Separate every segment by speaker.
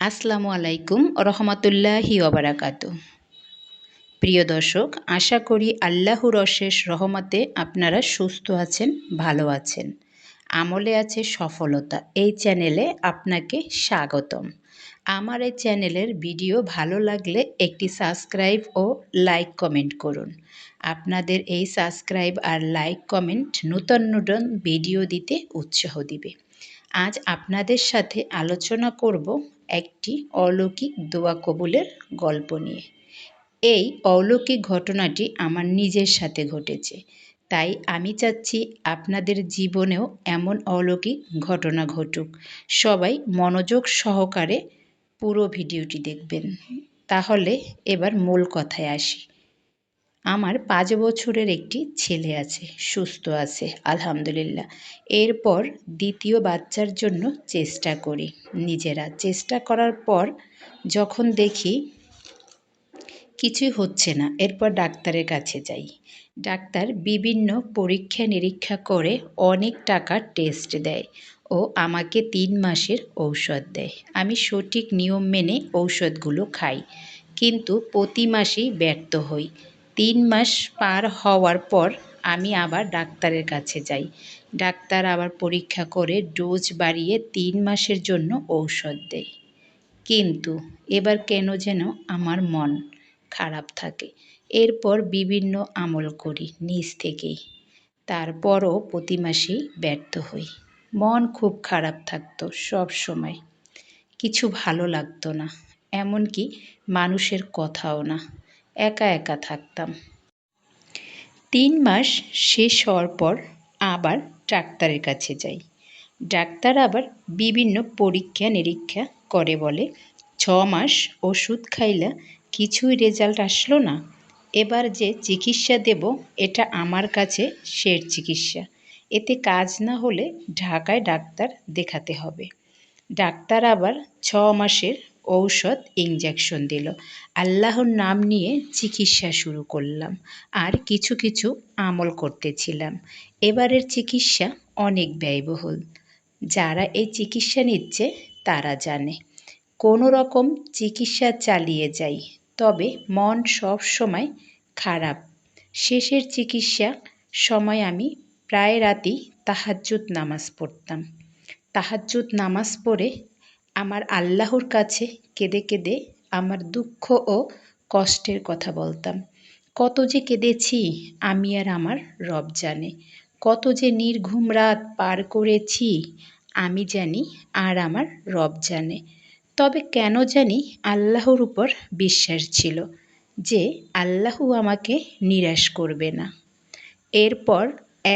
Speaker 1: আসসালামু আলাইকুম রহমতুল্লাহি ওবারাকাতু। প্রিয় দর্শক, আশা করি আল্লাহর অশেষ রহমতে আপনারা সুস্থ আছেন, ভালো আছেন, আমলে আছে সফলতা। এই চ্যানেলে আপনাকে স্বাগতম। আমার এই চ্যানেলের ভিডিও ভালো লাগলে একটি সাবস্ক্রাইব ও লাইক কমেন্ট করুন। আপনাদের এই সাবস্ক্রাইব আর লাইক কমেন্ট নূতন নূতন ভিডিও দিতে উৎসাহ দিবে। আজ আপনাদের সাথে আলোচনা করব একটি অলৌকিক দোয়া কবুলের গল্প নিয়ে। এই অলৌকিক ঘটনাটি আমার নিজের সাথে ঘটেছে, তাই আমি চাচ্ছি আপনাদের জীবনেও এমন অলৌকিক ঘটনা ঘটুক। সবাই মনোযোগ সহকারে পুরো ভিডিওটি দেখবেন। তাহলে এবার মূল কথায় আসি। আমার 5 বছরের একটি ছেলে আছে, সুস্থ আছে আলহামদুলিল্লাহ। এরপর দ্বিতীয় বাচ্চার জন্য চেষ্টা করি। নিজেরা চেষ্টা করার পর যখন দেখি কিছুই হচ্ছে না, এরপর ডাক্তারের কাছে যাই। ডাক্তার বিভিন্ন পরীক্ষা নিরীক্ষা করে অনেক টাকার টেস্ট দেয় ও আমাকে 3 মাসের ঔষধ দেয়। আমি সঠিক নিয়ম মেনে ঔষধগুলো খাই, কিন্তু প্রতি মাসেই ব্যর্থ হই। 3 মাস পার হওয়ার পর আমি আবার ডাক্তারের কাছে যাই। ডাক্তার আবার পরীক্ষা করে ডোজ বাড়িয়ে 3 মাসের জন্য ঔষধ দেয়। কিন্তু এবার কেন যেন আমার মন খারাপ থাকে। এরপর বিভিন্ন আমল করি নিজ থেকেই, তারপরও প্রতি মাসেই ব্যর্থ হই। মন খুব খারাপ থাকতো সব সময়, কিছু ভালো লাগতো না, এমনকি মানুষের কথাও না, একা একা থাকতাম। 3 মাস শেষ হওয়ার পর আবার ডাক্তারের কাছে যাই। ডাক্তার আবার বিভিন্ন পরীক্ষা নিরীক্ষা করে বলে 6 মাস ওষুধ খাইলা কিছুই রেজাল্ট আসলো না। এবার যে চিকিৎসা দেব এটা আমার কাছে শেষ চিকিৎসা, এতে কাজ না হলে ঢাকায় ডাক্তার দেখাতে হবে। ডাক্তার আবার 6 মাসের ঔষধ ইঞ্জেকশন দিল। আল্লাহর নাম নিয়ে চিকিৎসা শুরু করলাম আর কিছু কিছু আমল করতেছিলাম। এবারের চিকিৎসা অনেক ব্যয়বহুল। যারা এই চিকিৎসা নিচ্ছে তারা জানে। কোনো রকম চিকিৎসা চালিয়ে যাই, তবে মন সব সময় খারাপ। শেষের চিকিৎসা সময় আমি প্রায় রাতেই তাহাজ্জুদ নামাজ পড়তাম। তাহাজ্জুদ নামাজ পড়ে আমার আল্লাহর কাছে কেঁদে কেঁদে আমার দুঃখ ও কষ্টের কথা বলতাম। কত যে কেঁদেছি আমি আর আমার রব জানে। কত যে নির্ঘুম রাত পার করেছি আমি জানি আর আমার রব জানে। তবে কেন জানি আল্লাহর উপর বিশ্বাস ছিল যে আল্লাহ আমাকে নিরাশ করবে না। এরপর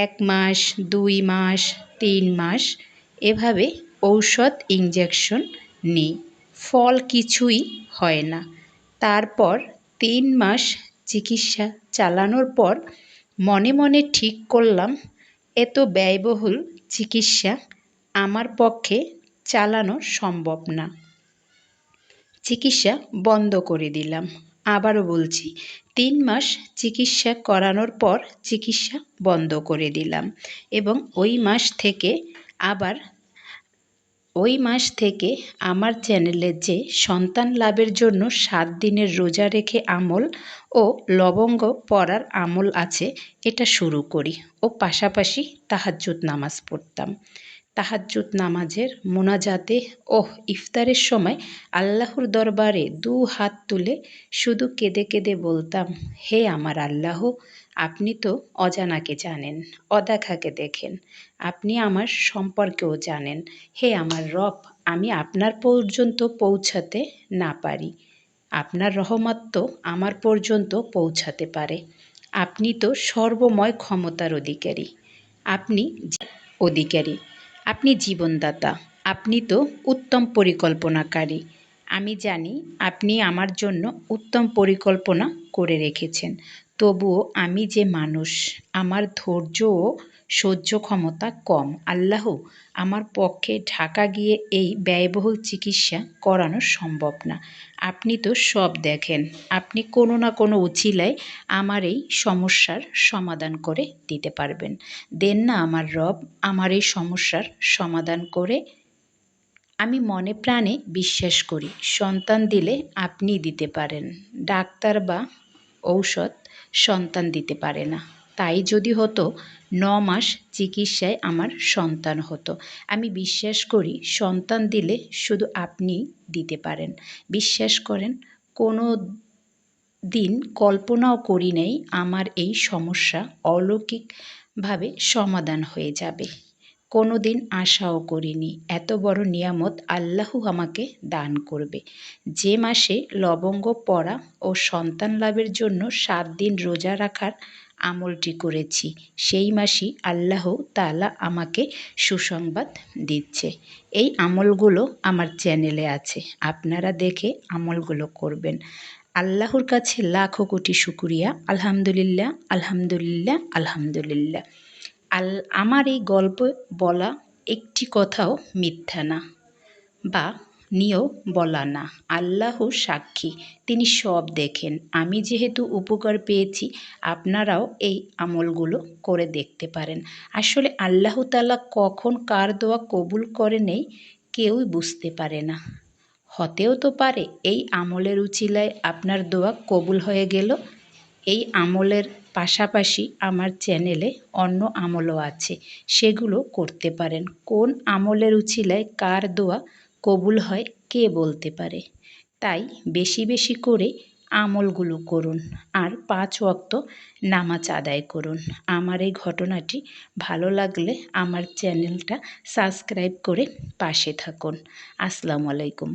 Speaker 1: 1 মাস, 2 মাস, 3 মাস এভাবে ঔষধ ইঞ্জেকশন নিই, ফল কিছুই হয় না। তারপর 3 মাস চিকিৎসা চালানোর পর মনে মনে ঠিক করলাম এত ব্যয়বহুল চিকিৎসা আমার পক্ষে চালানো সম্ভব না। চিকিৎসা বন্ধ করে দিলাম। আবারও বলছি, 3 মাস চিকিৎসা করানোর পর চিকিৎসা বন্ধ করে দিলাম এবং ওই মাস থেকে আমার চ্যানেলে যে সন্তান লাভের জন্য 7 দিনের রোজা রেখে আমল ও লবঙ্গ পড়ার আমল আছে এটা শুরু করি ও পাশাপাশি তাহাজ্জুদ নামাজ পড়তাম। তাহাজ্জুদ নামাজের মোনাজাতে ও ইফতারের সময় আল্লাহর দরবারে 2 হাত তুলে শুধু কেঁদে কেঁদে বলতাম, হে আমার আল্লাহ, আপনি তো অজানাকে জানেন, অদেখাকে দেখেন, আপনি আমার সম্পর্কেও জানেন। হে আমার রব, আমি আপনার পর্যন্ত পৌঁছাতে না পারি, আপনার রহমত তো আমার পর্যন্ত পৌঁছাতে পারে। আপনি তো সর্বময় ক্ষমতার অধিকারী, আপনি জীবনদাতা, আপনি তো উত্তম পরিকল্পনাকারী। আমি জানি আপনি আমার জন্য উত্তম পরিকল্পনা করে রেখেছেন। তবুও আমি যে মানুষ, আমার ধৈর্য ও সহ্য ক্ষমতা কম। আল্লাহ, আমার পক্ষে ঢাকা গিয়ে এই ব্যয়বহুল চিকিৎসা করানো সম্ভব না। আপনি তো সব দেখেন, আপনি কোনো না কোনো উছিলায় আমার এই সমস্যার সমাধান করে দিতে পারবেন। দেন না আমার রব আমার এই সমস্যার সমাধান করে। আমি মনে প্রাণে বিশ্বাস করি সন্তান দিলে আপনিই দিতে পারেন। ডাক্তার বা ঔষধ সন্তান দিতে পারে না। তাই যদি হতো ৯ মাস চিকিৎসায় আমার সন্তান হতো। আমি বিশ্বাস করি সন্তান দিলে শুধু আপনিই দিতে পারেন। বিশ্বাস করেন কোনো দিন কল্পনাও করি নাই আমার এই সমস্যা অলৌকিকভাবে সমাধান হয়ে যাবে। কোনো দিন আশাও করিনি এত বড় নিয়ামত আল্লাহু আমাকে দান করবে। যে মাসে লবঙ্গ পড়া ও সন্তান লাভের জন্য ৭ দিন রোজা রাখার আমলটি করেছি, সেই মাসেই আল্লাহ তাআলা আমাকে সুসংবাদ দিচ্ছে। এই আমলগুলো আমার চ্যানেলে আছে, আপনারা দেখে আমলগুলো করবেন। আল্লাহর কাছে লাখো কোটি শুকরিয়া। আলহামদুলিল্লাহ, আলহামদুলিল্লাহ, আলহামদুলিল্লাহ। আমার এই গল্প বলা একটি কথাও মিথ্যা না বা নিয়েও বলা না। আল্লাহ সাক্ষী, তিনি সব দেখেন। আমি যেহেতু উপকার পেয়েছি, আপনারাও এই আমলগুলো করে দেখতে পারেন। আসলে আল্লাহ তাআলা কখন কার দোয়া কবুল করে নেই কেউই বুঝতে পারে না। হতেও তো পারে এই আমলের উছিলায় আপনার দোয়া কবুল হয়ে গেল। এই আমলের পাশাপাশি আমার চ্যানেলে অন্য আমলও আছে, সেগুলো করতে পারেন। কোন আমলের উছিলায় কার দোয়া কবুল হয় কে বলতে পারে। তাই বেশি বেশি করে আমলগুলো করুন আর ৫ ওয়াক্ত নামাজ আদায় করুন। আমার এই ঘটনাটি ভালো লাগলে আমার চ্যানেলটা সাবস্ক্রাইব করে পাশে থাকুন। আসসালামু আলাইকুম।